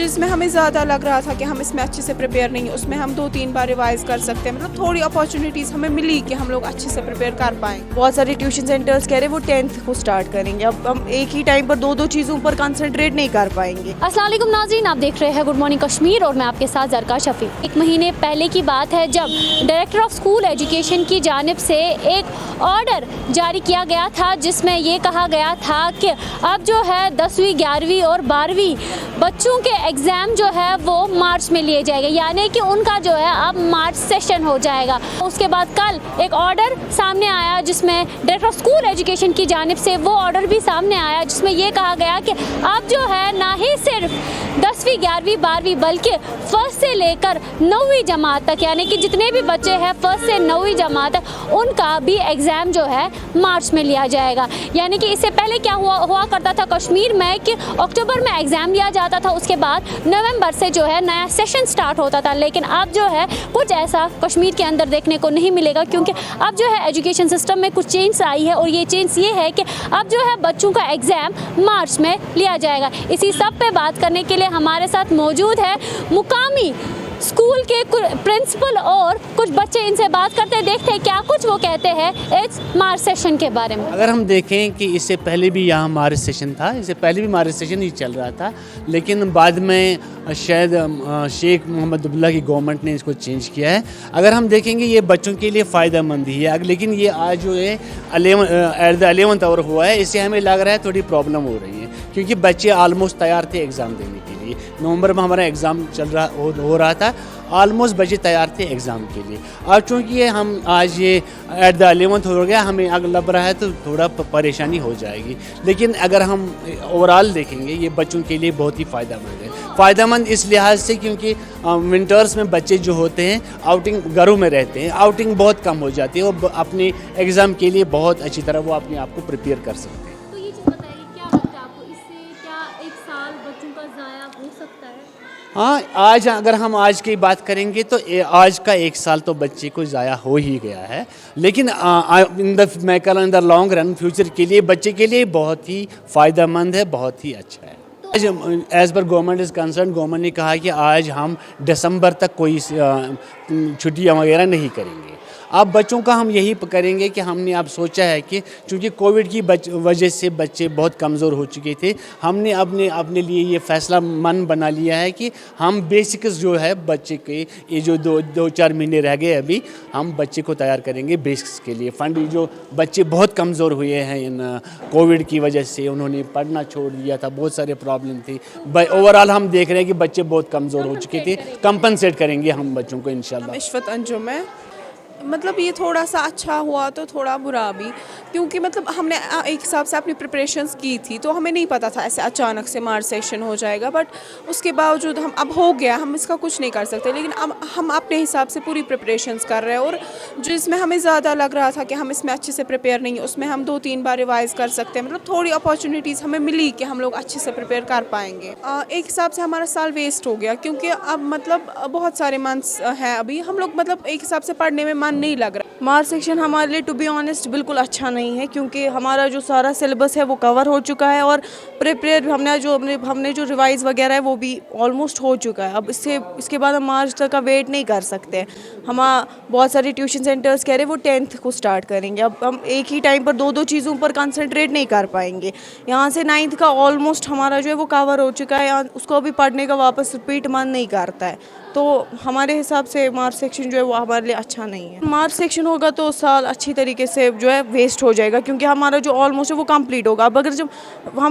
इसमें हमें ज़्यादा लग रहा था कि हम इसमें अच्छे से प्रिपेयर नहीं है, उसमें हम 2-3 बार रिवाइज कर सकते हैं। मतलब थोड़ी अपॉर्चुनिटीज़ हमें मिली कि हम लोग अच्छे से प्रिपेयर कर पाएँ। बहुत सारे ट्यूशन सेंटर्स कह रहे हैं वो 10th को स्टार्ट करेंगे। अब हम एक ही टाइम पर दो चीज़ों पर कंसंट्रेट नहीं कर पाएंगे। अस्सलाम वालेकुम नाज़रीन, आप देख रहे हैं गुड मॉर्निंग कश्मीर और मैं आपके साथ ज़रका शफी। एक महीने पहले की बात है जब डायरेक्टर ऑफ स्कूल एजुकेशन की जानिब से एक ऑर्डर जारी किया गया था जिसमें ये कहा गया था कि अब जो है 10वीं 11वीं और 12वीं बच्चों के एग्ज़ाम जो है वो मार्च में लिए जाएंगे, यानी कि उनका जो है अब मार्च सेशन हो जाएगा। उसके बाद कल एक ऑर्डर सामने आया जिसमें डायरेक्टर ऑफ स्कूल एजुकेशन की जानिब से वो ऑर्डर भी सामने आया जिसमें ये कहा गया कि अब जो है ना ही सिर्फ 10वीं 11वीं 12वीं बल्कि फर्स्ट से लेकर 9वीं जमात तक, यानी कि जितने भी बच्चे हैं फर्स्ट से 9वीं जमात तक उनका भी एग्ज़ाम जो है मार्च में लिया जाएगा। यानी कि इससे पहले क्या हुआ करता था कश्मीर में कि अक्टूबर में एग्ज़ाम लिया जाता था, उसके बाद नवंबर से जो है नया सेशन स्टार्ट होता था। लेकिन अब जो है कुछ ऐसा कश्मीर के अंदर देखने को नहीं मिलेगा, क्योंकि अब जो है एजुकेशन सिस्टम में कुछ चेंज आई है और ये चेंज ये है कि अब जो है बच्चों का एग्ज़ाम मार्च में लिया जाएगा। इसी सब पे बात करने के लिए हमारे साथ मौजूद है मुकामी स्कूल के प्रिंसिपल और कुछ बच्चे। इनसे बात करते हैं, देखते हैं क्या कुछ वो कहते हैं इस मार्च सेशन के बारे में। अगर हम देखें कि इससे पहले भी यहाँ मार्च सेशन था, इससे पहले भी मार्च सेशन ही चल रहा था, लेकिन बाद में शायद शेख मोहम्मद अब्दुल्ला की गवर्नमेंट ने इसको चेंज किया है। अगर हम देखेंगे ये बच्चों के लिए फ़ायदेमंद ही है, लेकिन ये आज जो है 11th आवर हुआ है, इससे हमें लग रहा है थोड़ी प्रॉब्लम हो रही है, क्योंकि बच्चे ऑलमोस्ट तैयार थे एग्ज़ाम देने के लिए। नवंबर में हमारा एग्ज़ाम हो रहा था, ऑलमोस्ट बच्चे तैयार थे एग्ज़ाम के लिए। अब चूँकि हम आज ये 11th हो गया, हमें अगर लग रहा है तो थोड़ा परेशानी हो जाएगी, लेकिन अगर हम ओवरऑल देखेंगे ये बच्चों के लिए बहुत ही फ़ायदेमंद है। फ़ायदेमंद इस लिहाज से क्योंकि विंटर्स में बच्चे जो होते हैं आउटिंग घरों में रहते हैं, आउटिंग बहुत कम हो जाती है, वो अपने एग्ज़ाम के लिए बहुत अच्छी तरह वो अपने आप को प्रिपेयर कर सकते हैं। तो ये चीज़ बताइए, क्या लगता है आपको, इससे क्या एक साल बच्चों का ज़ाया हो सकता है? हाँ, आज अगर हम आज की बात करेंगे तो आज का एक साल तो बच्चे को ज़ाया हो ही गया है, लेकिन in the long run future के लिए बच्चे के लिए बहुत ही फ़ायदेमंद है, बहुत ही अच्छा है। आज as per government is concern, government ने कहा कि आज हम दिसंबर तक कोई छुट्टियाँ वगैरह नहीं करेंगे। अब बच्चों का हम यही करेंगे कि हमने अब सोचा है कि चूँकि कोविड की वजह से बच्चे बहुत कमज़ोर हो चुके थे, हमने अपने लिए ये फ़ैसला मन बना लिया है कि हम बेसिक्स जो है बच्चे के ये जो 2-4 महीने रह गए अभी, हम बच्चे को तैयार करेंगे बेसिक्स के लिए। फंड जो बच्चे बहुत कमज़ोर हुए हैं इन कोविड की वजह से, उन्होंने पढ़ना छोड़ दिया था, बहुत सारे प्रॉब्लम थी। ओवरऑल हम देख रहे हैं कि बच्चे बहुत कमज़ोर हो चुके थे, कंपनसेट करेंगे हम बच्चों को इंशाल्लाह। इशफत अंजुम है। मतलब ये थोड़ा सा अच्छा हुआ तो थोड़ा बुरा भी, क्योंकि मतलब हमने एक हिसाब से अपनी प्रिपरेशंस की थी, तो हमें नहीं पता था ऐसे अचानक से मार्च सेशन हो जाएगा। बट उसके बावजूद हम अब हो गया, हम इसका कुछ नहीं कर सकते, लेकिन अब हम अपने हिसाब से पूरी प्रिपरेशंस कर रहे हैं। और जो इसमें हमें ज़्यादा लग रहा था कि हम इसमें अच्छे से प्रिपेयर नहीं है, उसमें हम 2-3 बार रिवाइज कर सकते हैं। मतलब थोड़ी अपॉर्चुनिटीज़ हमें मिली कि हम लोग अच्छे से प्रिपेयर कर पाएंगे। एक हिसाब से हमारा साल वेस्ट हो गया, क्योंकि अब मतलब बहुत सारे मंथ्स हैं अभी, हम लोग मतलब एक हिसाब से पढ़ने में नहीं लग रहा। मार्च सेक्शन हमारे लिए टू बी ऑनेस्ट बिल्कुल अच्छा नहीं है, क्योंकि हमारा जो सारा सिलेबस है वो कवर हो चुका है और प्रिपेयर हमने जो रिवाइज़ वगैरह है वो भी ऑलमोस्ट हो चुका है। अब इसके बाद हम मार्च तक का वेट नहीं कर सकते। बहुत सारे ट्यूशन सेंटर्स कह रहे हैं वो 10th को स्टार्ट करेंगे। अब हम एक ही टाइम पर दो चीज़ों पर कंसंट्रेट नहीं कर पाएंगे। यहाँ से 9th का ऑलमोस्ट हमारा जो है वो कवर हो चुका है, उसको अभी पढ़ने का वापस रिपीट मन नहीं करता है। तो हमारे हिसाब से मार्च सेक्शन जो है वो हमारे लिए अच्छा नहीं है। मार्च सेक्शन होगा तो साल अच्छी तरीके से जो है वेस्ट हो जाएगा, क्योंकि हमारा जो ऑलमोस्ट है वो कंप्लीट होगा। अब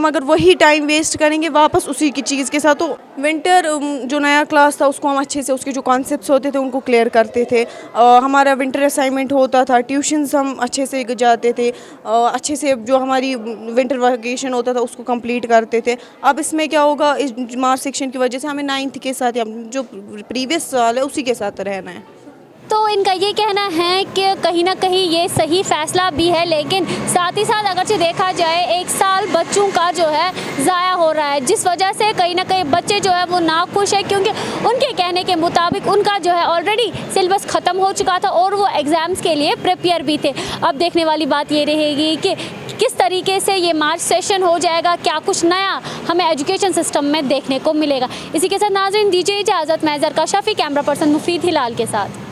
अगर वही टाइम वेस्ट करेंगे वापस उसी की चीज़ के साथ, तो विंटर जो नया क्लास था उसको हम अच्छे से उसके जो कॉन्सेप्ट्स होते थे उनको क्लियर करते थे। हमारा विंटर असाइनमेंट होता था, ट्यूशन्स हम अच्छे से जाते थे, अच्छे से जो हमारी विंटर वेकेशन होता था उसको कंप्लीट करते थे। अब इसमें क्या होगा, इस मार्च सेक्शन की वजह से हमें 9th के साथ या जो प्रीवियस साल है उसी के साथ रहना है। तो इनका ये कहना है कि कहीं ना कहीं ये सही फैसला भी है, लेकिन साथ ही साथ अगर देखा जाए 1 साल बच्चों का जो है ज़ाया हो रहा है, जिस वजह से कहीं ना कहीं बच्चे जो है वो नाखुश है, क्योंकि उनके कहने के मुताबिक उनका जो है ऑलरेडी सिलेबस ख़त्म हो चुका था और वो एग्ज़ाम्स के लिए प्रिपेयर भी थे। अब देखने वाली बात ये रहेगी कि किस तरीके से ये मार्च सेशन हो जाएगा, क्या कुछ नया हमें एजुकेशन सिस्टम में देखने को मिलेगा। इसी के साथ नाज़रीन दीजिए इजाज़त, मैं ज़रका शफ़ी, कैमरा पर्सन मुफीद हिलाल के साथ।